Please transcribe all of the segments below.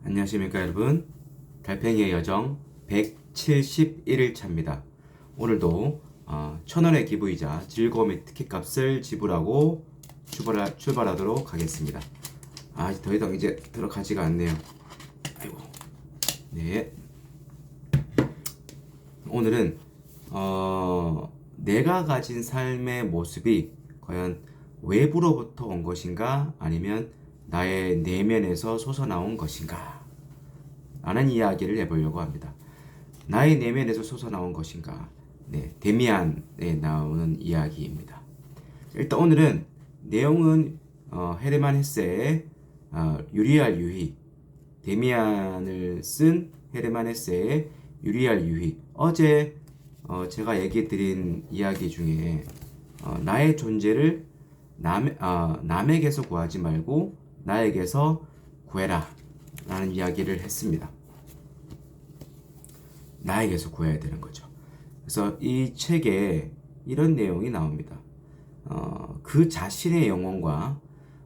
안녕하십니까 여러분. 달팽이의 여정 171일차입니다. 오늘도 1,000원의 기부이자 즐거움의 티켓값을 지불하고 출발하도록 하겠습니다. 더 이상 이제 들어가지가 않네요. 아이고. 네. 오늘은 내가 가진 삶의 모습이 과연 외부로부터 온 것인가 아니면 나의 내면에서 솟아나온 것인가 라는 이야기를 해보려고 합니다. 나의 내면에서 솟아나온 것인가. 네, 데미안에 나오는 이야기입니다. 일단 오늘은 내용은 헤르만 헤세의 유리알 유희, 데미안을 쓴 헤르만 헤세의 유리알 유희. 어제 제가 얘기 드린 이야기 중에 나의 존재를 남에게서 구하지 말고 나에게서 구해라 라는 이야기를 했습니다. 나에게서 구해야 되는 거죠. 그래서 이 책에 이런 내용이 나옵니다. 그 자신의 영혼과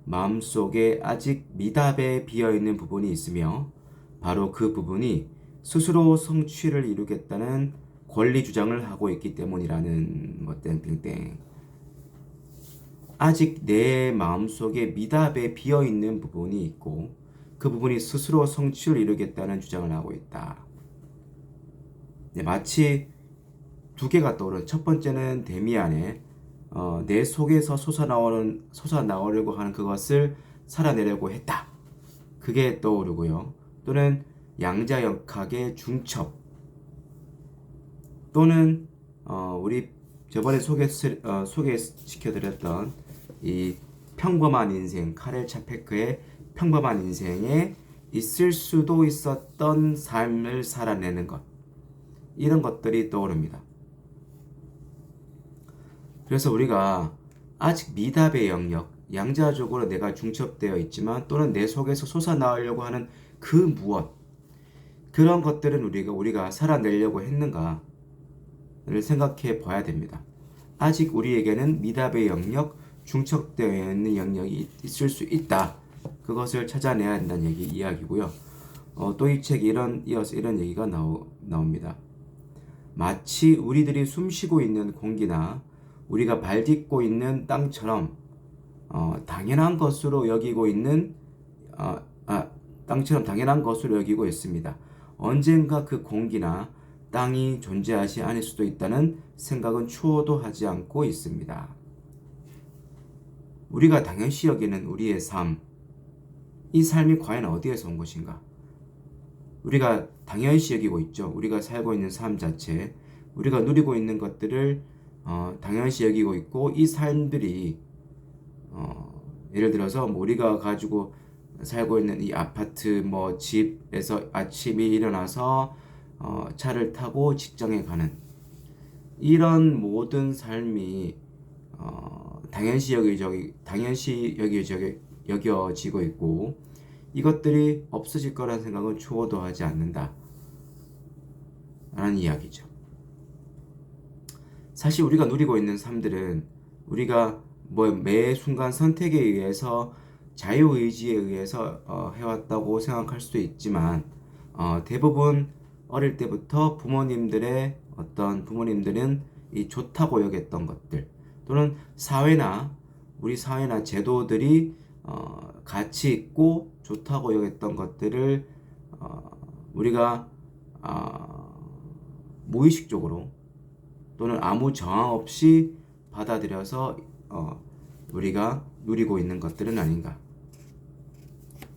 마음속에 아직 미답에 비어있는 부분이 있으며 바로 그 부분이 스스로 성취를 이루겠다는 권리 주장을 하고 있기 때문이라는 뭐 땡땡땡. 아직 내 마음속에 미답에 비어있는 부분이 있고 그 부분이 스스로 성취를 이루겠다는 주장을 하고 있다. 네, 마치 두 개가 떠오른. 첫 번째는 데미안의 내 속에서 솟아나오려고 하는 그것을 살아내려고 했다. 그게 떠오르고요. 또는 양자역학의 중첩, 또는 우리 저번에 소개시켜드렸던 이 평범한 인생, 카렐 차페크의 평범한 인생에 있을 수도 있었던 삶을 살아내는 것, 이런 것들이 떠오릅니다. 그래서 우리가 아직 미답의 영역, 양자적으로 내가 중첩되어 있지만 또는 내 속에서 솟아나오려고 하는 그 무엇, 그런 것들은 우리가 살아내려고 했는가를 생각해 봐야 됩니다. 아직 우리에게는 미답의 영역, 중첩되어 있는 영역이 있을 수 있다. 그것을 찾아내야 한다는 이야기고요. 또 이 책이 이어서 이런 얘기가 나옵니다. 마치 우리들이 숨쉬고 있는 공기나 우리가 발 딛고 있는 땅처럼 당연한 것으로 여기고 있는 땅처럼 당연한 것으로 여기고 있습니다. 언젠가 그 공기나 땅이 존재하지 않을 수도 있다는 생각은 추호도 하지 않고 있습니다. 우리가 당연시 여기는 우리의 삶, 이 삶이 과연 어디에서 온 것인가? 우리가 당연시 여기고 있죠. 우리가 살고 있는 삶 자체, 우리가 누리고 있는 것들을 당연시 여기고 있고, 이 삶들이 예를 들어서 우리가 가지고 살고 있는 이 아파트, 집에서 아침에 일어나서 차를 타고 직장에 가는 이런 모든 삶이 당연시 여겨지고 있고, 이것들이 없어질 거라는 생각은 추호도 하지 않는다 라는 이야기죠. 사실 우리가 누리고 있는 삶들은 우리가 매 순간 선택에 의해서, 자유의지에 의해서 해왔다고 생각할 수도 있지만, 대부분 어릴 때부터 부모님들은 이 좋다고 여겼던 것들, 또는 우리 사회나 제도들이 가치 있고 좋다고 여겼던 것들을 우리가 무의식적으로 또는 아무 저항 없이 받아들여서 우리가 누리고 있는 것들은 아닌가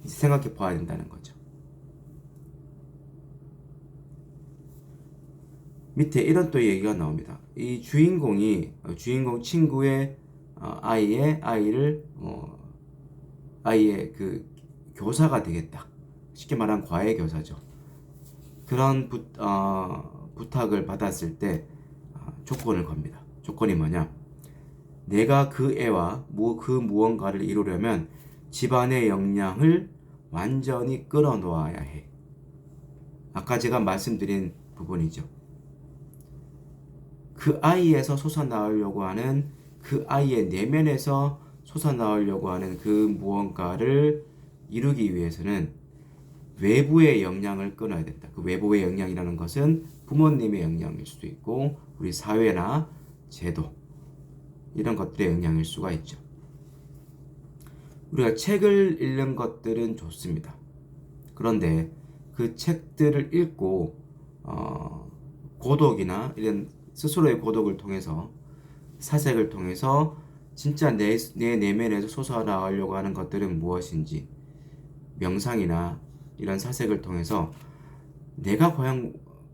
생각해 봐야 된다는 거죠. 밑에 이런 또 얘기가 나옵니다. 이 주인공 친구의 아이의 그 교사가 되겠다. 쉽게 말하면 과외 교사죠. 그런 부탁을 받았을 때 조건을 겁니다. 조건이 뭐냐? 내가 그 애와 그 무언가를 이루려면 집안의 역량을 완전히 끌어놓아야 해. 아까 제가 말씀드린 부분이죠. 그 아이에서 솟아나오려고 하는, 그 아이의 내면에서 솟아나오려고 하는 그 무언가를 이루기 위해서는 외부의 영향을 끊어야 된다. 그 외부의 영향이라는 것은 부모님의 영향일 수도 있고 우리 사회나 제도 이런 것들의 영향일 수가 있죠. 우리가 책을 읽는 것들은 좋습니다. 그런데 그 책들을 읽고 고독이나 이런 스스로의 고독을 통해서 사색을 통해서 진짜 내 내면에서 솟아나오려고 하는 것들은 무엇인지 명상이나 이런 사색을 통해서 내가 과연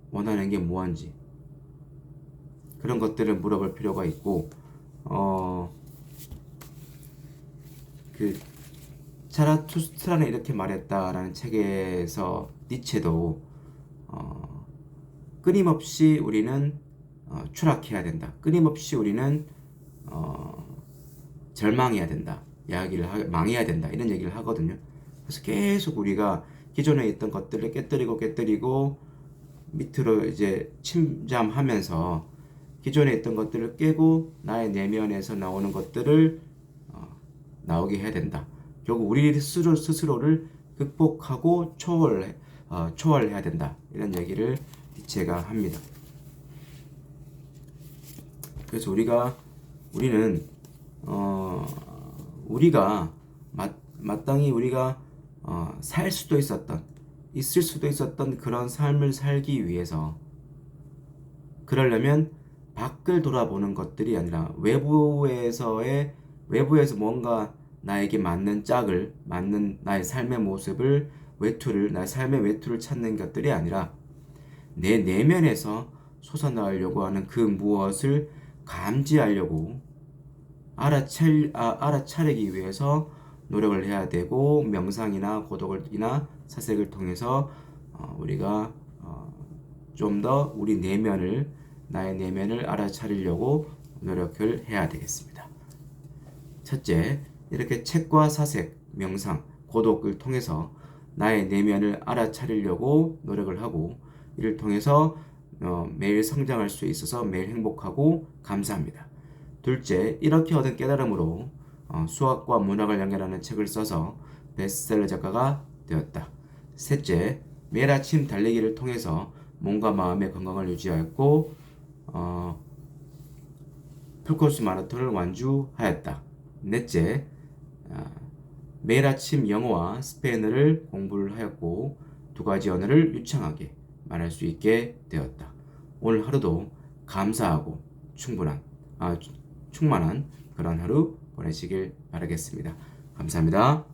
원하는 게 무엇인지 그런 것들을 물어볼 필요가 있고 그 자라투스트라는 이렇게 말했다라는 책에서 니체도 끊임없이 우리는 추락해야 된다. 끊임없이 우리는 절망해야 된다. 망해야 된다. 이런 얘기를 하거든요. 그래서 계속 우리가 기존에 있던 것들을 깨뜨리고 밑으로 이제 침잠하면서 기존에 있던 것들을 깨고 나의 내면에서 나오는 것들을 나오게 해야 된다. 결국 우리 스스로를 극복하고 초월해야 된다. 이런 얘기를 니체가 합니다. 그래서 우리는 우리가 마땅히 우리가 있을 수도 있었던 그런 삶을 살기 위해서 그러려면 밖을 돌아보는 것들이 아니라 외부에서 뭔가 나에게 맞는 맞는 나의 삶의 모습을 나의 삶의 외투를 찾는 것들이 아니라 내 내면에서 솟아나오려고 하는 그 무엇을 감지하려고 알아차리기 위해서 노력을 해야 되고 명상이나 고독이나 사색을 통해서 우리가 좀 더 나의 내면을 알아차리려고 노력을 해야 되겠습니다. 첫째, 이렇게 책과 사색, 명상, 고독을 통해서 나의 내면을 알아차리려고 노력을 하고 이를 통해서 매일 성장할 수 있어서 매일 행복하고 감사합니다. 둘째, 이렇게 얻은 깨달음으로 수학과 문학을 연결하는 책을 써서 베스트셀러 작가가 되었다. 셋째, 매일 아침 달리기를 통해서 몸과 마음의 건강을 유지하였고 풀코스 마라톤을 완주하였다. 넷째, 매일 아침 영어와 스페인어를 공부를 하였고 두 가지 언어를 유창하게 말할 수 있게 되었다. 오늘 하루도 감사하고 충만한 그런 하루 보내시길 바라겠습니다. 감사합니다.